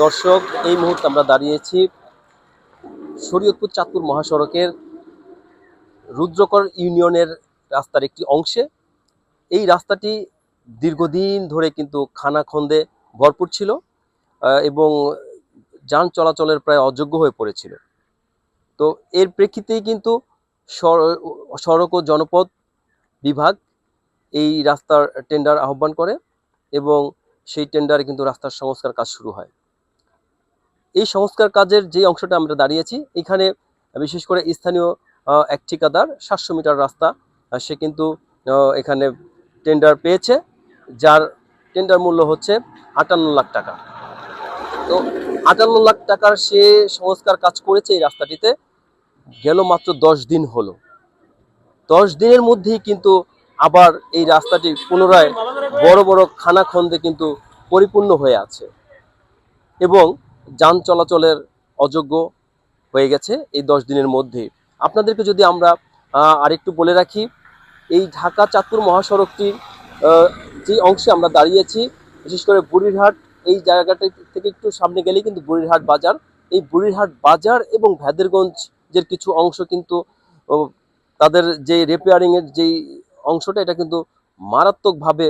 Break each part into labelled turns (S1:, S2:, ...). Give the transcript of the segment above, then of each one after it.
S1: দর্শক, এই মুহূর্তে আমরা দাঁড়িয়েছি শরীয়তপুর চাঁদপুর মহাসড়কের রুদ্রকর ইউনিয়নের রাস্তার একটি অংশে। এই রাস্তাটি দীর্ঘদিন ধরে কিন্তু খানাখন্দে ভরপুর ছিল এবং যান চলাচলের প্রায় অযোগ্য হয়ে পড়েছিল। তো এর প্রেক্ষিতেই কিন্তু সড়ক ও জনপথ বিভাগ এই রাস্তার টেন্ডার আহ্বান করে এবং সেই টেন্ডারে কিন্তু রাস্তার সংস্কার কাজ শুরু হয়। এই সংস্কার কাজের যে অংশটা আমরা দাঁড়িয়েছি, এখানে বিশেষ করে স্থানীয় এক ঠিকাদার 700 মিটার রাস্তা সে কিন্তু এখানে টেন্ডার পেয়েছে, যার টেন্ডার মূল্য হচ্ছে 58 লাখ টাকা। তো 58 লাখ টাকার সে সংস্কার কাজ করেছে এই রাস্তাটিতে। গেল মাত্র 10 দিন হলো। 10 দিনের মধ্যেই কিন্তু আবার এই রাস্তাটি পুনরায় বড় বড় খানাখন্দে কিন্তু পরিপূর্ণ হয়ে আছে এবং যান চলাচলের অযোগ্য হয়ে গেছে এই 10 দিনের মধ্যে। আপনাদেরকে যদি আমরা আরেকটু বলে রাখি, এই ঢাকা চাঁদপুর মহাসড়কটির যে অংশে আমরা দাঁড়িয়েছি, বিশেষ করে বুড়িরহাট এই জায়গাটা থেকে একটু সামনে গেলেই কিন্তু বুড়িরহাট বাজার। এই বুড়িরহাট বাজার এবং ভ্যাদেরগঞ্জের কিছু অংশ কিন্তু তাদের যে রিপেয়ারিংয়ের যেই অংশটা, এটা কিন্তু মারাত্মকভাবে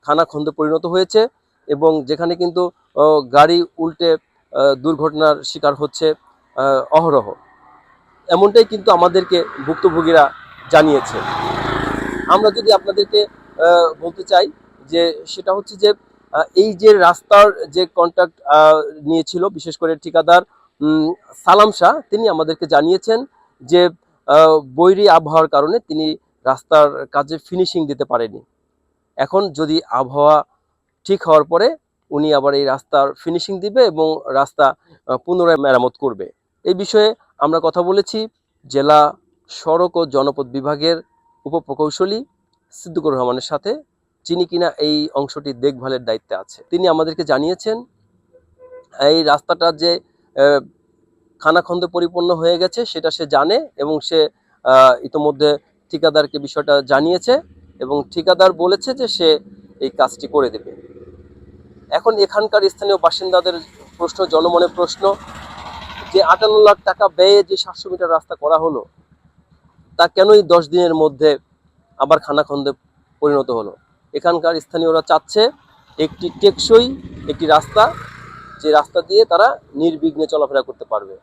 S1: খানাখন্দে পরিণত হয়েছে এবং যেখানে কিন্তু গাড়ি উল্টে দুর্ঘটনার শিকার হচ্ছে অহরহ। এমনটাই কিন্তু আমাদেরকে ভুক্তভোগীরা জানিয়েছে। আমরা যদি আপনাদেরকে বলতে চাই যে সেটা হচ্ছে যে এই যে রাস্তার যে কন্ট্রাক্ট নিয়েছিল বিশেষ করে ঠিকাদার সালাম শাহ, তিনি আমাদেরকে জানিয়েছেন যে বৈরী আবহাওয়ার কারণে তিনি রাস্তার কাজে ফিনিশিং দিতে পারেনি। এখন যদি আবহাওয়া ঠিক হওয়ার পরে উনি আবার এই রাস্তার ফিনিশিং দিবে এবং রাস্তা পুনরায় মেরামত করবে। এই বিষয়ে আমরা কথা বলেছি জেলা সড়ক ও জনপথ বিভাগের উপপ্রকৌশলী সিদ্দিকুর রহমানের সাথে, যিনি কিনা এই অংশটির দেখভালের দায়িত্বে আছে। তিনি আমাদেরকে জানিয়েছেন এই রাস্তাটা যে খানাখন্দে পরিপূর্ণ হয়ে গেছে সেটা সে জানে এবং সে ইতোমধ্যে ঠিকাদারকে বিষয়টা জানিয়েছে এবং ঠিকাদার বলেছে যে সে এই কাজটি করে দেবে। এখন এখানকার স্থানীয় বাসিন্দাদের প্রশ্ন, জনমনের প্রশ্ন, যে 58 লাখ টাকা ব্যয়ে যে 700 মিটার রাস্তা করা হলো, তা কেনই 10 দিনের মধ্যে আবার খানাখন্দে পরিণত হলো? এখানকার স্থানীয়রা চাচ্ছে একটি টেকসই একটি রাস্তা, যে রাস্তা দিয়ে তারা নির্বিঘ্নে চলাফেরা করতে পারবে।